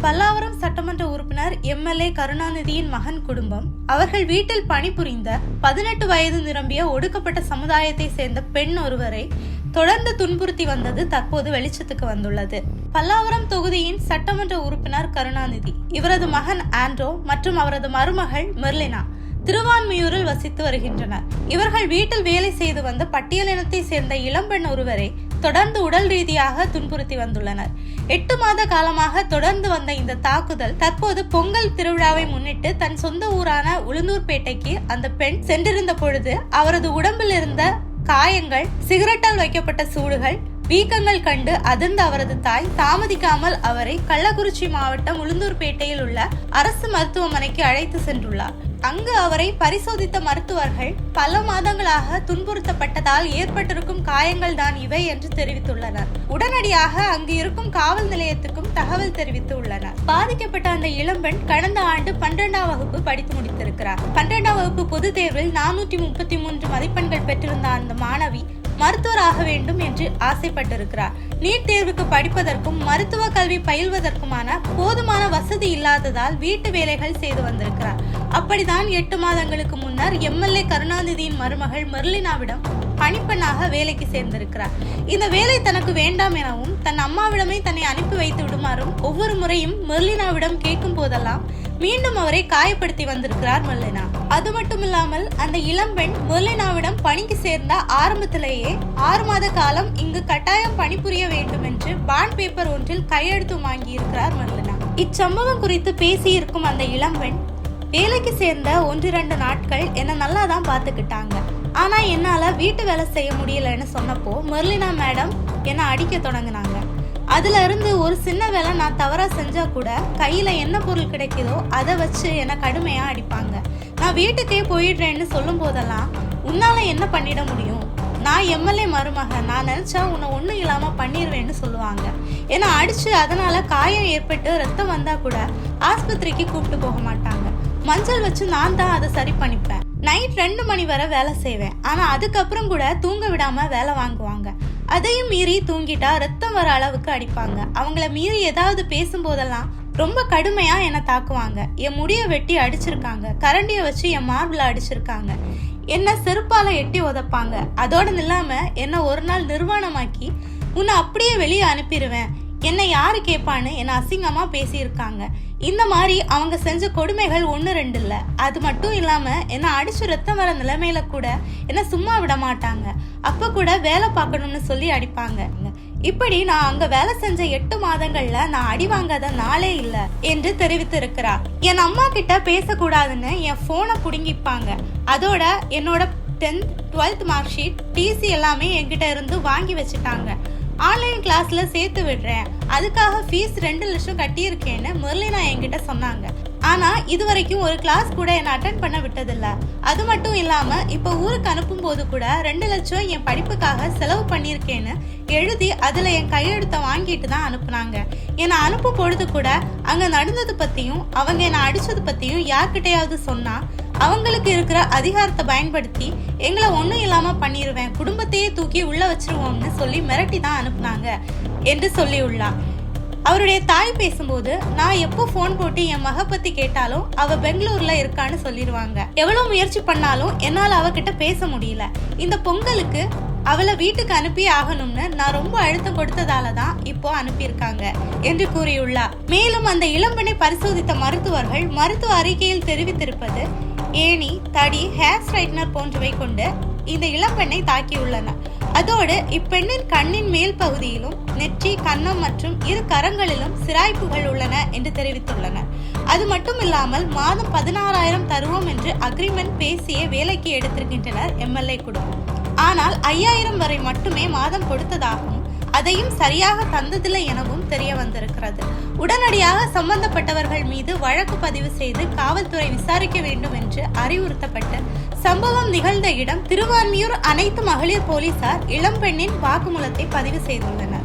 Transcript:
பல்லாவரம் சட்டமன்ற உறுப்பினர் எம்எல்ஏ கருணாநிதியின் மகன் குடும்பம் அவர்கள் வீட்டில் பணிபுரிந்த 18 வயது நிரம்பிய ஒடுக்கப்பட்ட சமுதாயத்தை சேர்ந்த பெண் ஒருவரை தொடர்ந்து துன்புறுத்தி வந்தது தற்போது வெளிச்சத்துக்கு வந்துள்ளது. பல்லாவரம் தொகுதியின் சட்டமன்ற உறுப்பினர் கருணாநிதி, இவரது மகன் ஆண்ட்ரோ மற்றும் அவரது மருமகள் மெர்லினா திருவான்மியூரில் வசித்து வருகின்றனர். இவர்கள் வீட்டில் வேலை செய்து வந்த பட்டியலினத்தை சேர்ந்த இளம்பெண் ஒருவரை தொடர்ந்து உடல் ரீதியாக துன்புறுத்தி வந்துள்ளனர். 8 மாத காலமாக தொடர்ந்து வந்த இந்த தாக்குதல் தற்போது பொங்கல் திருவிழாவை முன்னிட்டு தன் சொந்த ஊரான உளுந்தூர்பேட்டைக்கு அந்த பெண் சென்றிருந்த பொழுது அவரது உடம்பில் இருந்த காயங்கள், சிகரெட்டால் வைக்கப்பட்ட சூடுகள், வீக்கங்கள் கண்டு அதிர்ந்த அவரது தாய் தாமதிக்காமல் அவரை கள்ளக்குறிச்சி மாவட்டம் உளுந்தூர்பேட்டையில் உள்ள அரசு மருத்துவமனைக்கு அழைத்து சென்றுள்ளார். அங்கு அவரை பரிசோதித்த மருத்துவர்கள் பல மாதங்களாக துன்புறுத்தப்பட்டதால் ஏற்பட்டிருக்கும் காயங்கள் தான் இவை என்று தெரிவித்துள்ளனர். உடனடியாக அங்கு இருக்கும் காவல் நிலையத்துக்கும் தகவல் தெரிவித்து உள்ளனர். பாதிக்கப்பட்ட அந்த இளம்பெண் கடந்த ஆண்டு 12ஆம் வகுப்பு படித்து முடித்திருக்கிறார். 12ஆம் வகுப்பு பொதுத் தேர்வில் 433 மதிப்பெண்கள் பெற்றிருந்த அந்த மாணவி மருத்துவராக வேண்டும் என்று ஆசைப்பட்டிருக்கிறார். நீட் தேர்வுக்கு படிப்பதற்கும் மருத்துவ கல்வி பயில்வதற்குமான போதுமான வசதி இல்லாததால் வீட்டு வேலைகள் செய்து வந்திருக்கிறார். அப்படிதான் 8 மாதங்களுக்கு முன்னர் எம்எல்ஏ கருணாநிதியின் மருமகள் மெர்லினாவிடம் பணிப்பெண்ணாக வேலைக்கு சேர்ந்திருக்கிறார். இந்த வேலை தனக்கு வேண்டாம் எனவும் தன் அம்மாவிடமே தன்னை அனுப்பி வைத்து விடுமாறும் ஒவ்வொரு முறையும் மெர்லினாவிடம் கேட்கும் போதெல்லாம் மீண்டும் அவரை காயப்படுத்தி வந்திருக்கிறார் மெர்லினா. அது மட்டுமில்லாமல் அந்த இளம்பெண் மெர்லினாவிடம் பணிக்கு சேர்ந்த ஆரம்பத்திலேயே 6 மாத காலம் இங்கு கட்டாயம் பணிபுரிய வேண்டும் என்று பாண்ட் பேப்பர் ஒன்றில் கையெழுத்து வாங்கி இருக்கிறார் மெர்லினா. இச்சம்பவம் குறித்து பேசியிருக்கும் அந்த இளம்பெண், வேலைக்கு சேர்ந்த 1-2 நாட்கள் என்ன நல்லா தான் பார்த்துக்கிட்டாங்க, ஆனா என்னால வீட்டு வேலை செய்ய முடியலன்னு சொன்னப்போ மெர்லினா மேடம் என்ன அடிக்க தொடங்கினாங்க. அதுல இருந்து ஒரு சின்ன வேலை நான் தவறா செஞ்சா கூட கையில என்ன பொருள் கிடைக்குதோ அதை வச்சு என்ன கடுமையா அடிப்பாங்க. நான் வீட்டுக்கே போயிடுறேன்னு சொல்லும் போதெல்லாம் உன்னால என்ன பண்ணிட முடியும், நான் எம்எல்ஏ மருமக, நான் நினைச்சா உன்னை ஒண்ணும் இல்லாம பண்ணிடுவேன்னு சொல்லுவாங்க. ஏன்னா அடிச்சு அதனால காயம் ஏற்பட்டு ரத்தம் வந்தா கூட ஆஸ்பத்திரிக்கு கூப்பிட்டு போக மாட்டாங்க. மஞ்சள் வச்சு நான் தான் அதை சரி பண்ணிப்பேன். நைட் 2 மணி வரை வேலை செய்வேன், ஆனா அதுக்கப்புறம் கூட தூங்க விடாம வேலை வாங்குவாங்க. அதையும் மீறி தூங்கிட்டா ரத்தம் வர அளவுக்கு அடிப்பாங்க. அவங்கள மீறி ஏதாவது பேசும்போதெல்லாம் ரொம்ப கடுமையா என்னை தாக்குவாங்க. என் முடிய வெட்டி அடிச்சிருக்காங்க, கரண்டிய வச்சு என் மார்பிள அடிச்சிருக்காங்க, என்ன செருப்பால எட்டி உதப்பாங்க. அதோட இல்லாம என்ன ஒரு நாள் நிர்வாணமாக்கி உன்னை அப்படியே வெளியே அனுப்பிடுவேன், என்னை யாரு கேட்பான்னு என்ன அசிங்கமா பேசியிருக்காங்க. இந்த மாதிரி அவங்க செஞ்ச கொடுமைகள் 1-2 இல்ல. அது மட்டும் இல்லாம என்ன அடிச்சு ரத்தம் வர நிலைமையில கூட என்ன சும்மா விட மாட்டாங்க. அப்ப கூட வேலை பார்க்கணும்னு சொல்லி அடிப்பாங்க. இப்படி நான் அங்க வேலை செஞ்ச 8 மாதங்கள்ல நான் அடி வாங்காத நாளே இல்ல என்று தெரிவித்திருக்கிறார். என் அம்மா கிட்ட பேசக்கூடாதுன்னு என் போனை புடுங்கிப்பாங்க. அதோட என்னோட 10th 12th mark sheet, DC எல்லாமே என்கிட்ட இருந்து வாங்கி வச்சுட்டாங்க. ஆன்லைன் கிளாஸ்ல சேர்த்து விடுறேன், அதுக்காக ஃபீஸ் 2 லட்சம் கட்டியிருக்கேன்னு மெர்லினா என்கிட்ட சொன்னாங்க. ஆனா இதுவரைக்கும் ஒரு கிளாஸ் கூட என்ன அட்டென்ட் பண்ண விட்டதில்ல. அது மட்டும் இல்லாம இப்ப ஊருக்கு அனுப்பும் போது கூட 2 லட்சம் என் படிப்புக்காக செலவு பண்ணியிருக்கேன்னு எழுதி அதுல என் கையெழுத்த வாங்கிட்டு தான் அனுப்புனாங்க. என்னை அனுப்பும் பொழுது கூட அங்க நடந்தது பத்தியும் அவங்க என்ன அடிச்சது பத்தியும் யார்கிட்டையாவது சொன்னா அவங்களுக்கு இருக்கிற அதிகாரத்தை பயன்படுத்தி எங்களை ஒன்றும் இல்லாம பண்ணிடுவேன், குடும்பத்தையே தூக்கி உள்ள வச்சிருவோம்னு சொல்லி மிரட்டி தான் அனுப்புனாங்க என்று சொல்லியுள்ளார். அவருடைய தாய் பேசும்போது, நான் எப்போ போன் போட்டு என் மக பத்தி கேட்டாலும் அவ பெங்களூர்ல இருக்கான்னு சொல்லிடுவாங்க. எவ்வளவு முயற்சி பண்ணாலும் என்னால அவகிட்ட பேச முடியல. இந்த பொங்கலுக்கு அவளை வீட்டுக்கு அனுப்பி ஆகணும்னு நான் ரொம்ப அழுத்தம் கொடுத்ததால தான் இப்போ அனுப்பியிருக்காங்க என்று கூறியுள்ளார். மேலும் அந்த இளம்பெண்ணை பரிசோதித்த மருத்துவர்கள் மருத்துவ அறிக்கையில் தெரிவித்திருப்பது, ஏணி, தடி, ஹேர் ஸ்ட்ரைட்னர் போன்றவை கொண்டு இந்த இளம்பெண்ணை தாக்கியுள்ளனர். அதோடு இப்பெண்ணின் கண்ணின் மேல் பகுதியிலும் நெற்றி, கன்னம் மற்றும் 2 கரங்களிலும் சிராய்ப்புகள் உள்ளன என்று தெரிவித்துள்ளனர். அது மட்டும் இல்லாமல் மாதம் 16,000 தருவோம் என்று அக்ரிமெண்ட் பேசிய வேலைக்கு எடுத்திருக்கின்றனர் எம்எல்ஏ குடும்பம். ஆனால் 5,000 வரை மட்டுமே மாதம் கொடுத்ததாகவும் அதையும் சரியாக தந்ததில்லை எனவும் தெரிய வந்திருக்கிறது. உடனடியாக சம்பந்தப்பட்டவர்கள் மீது வழக்கு பதிவு செய்து காவல்துறை விசாரிக்க வேண்டும் என்று அறிவுறுத்தப்பட்டு சம்பவம் நிகழ்ந்த இடம் திருவான்மியூர் அனைத்து மகளிர் போலீசார் இளம்பெண்ணின் வாக்குமூலத்தை பதிவு செய்துள்ளனர்.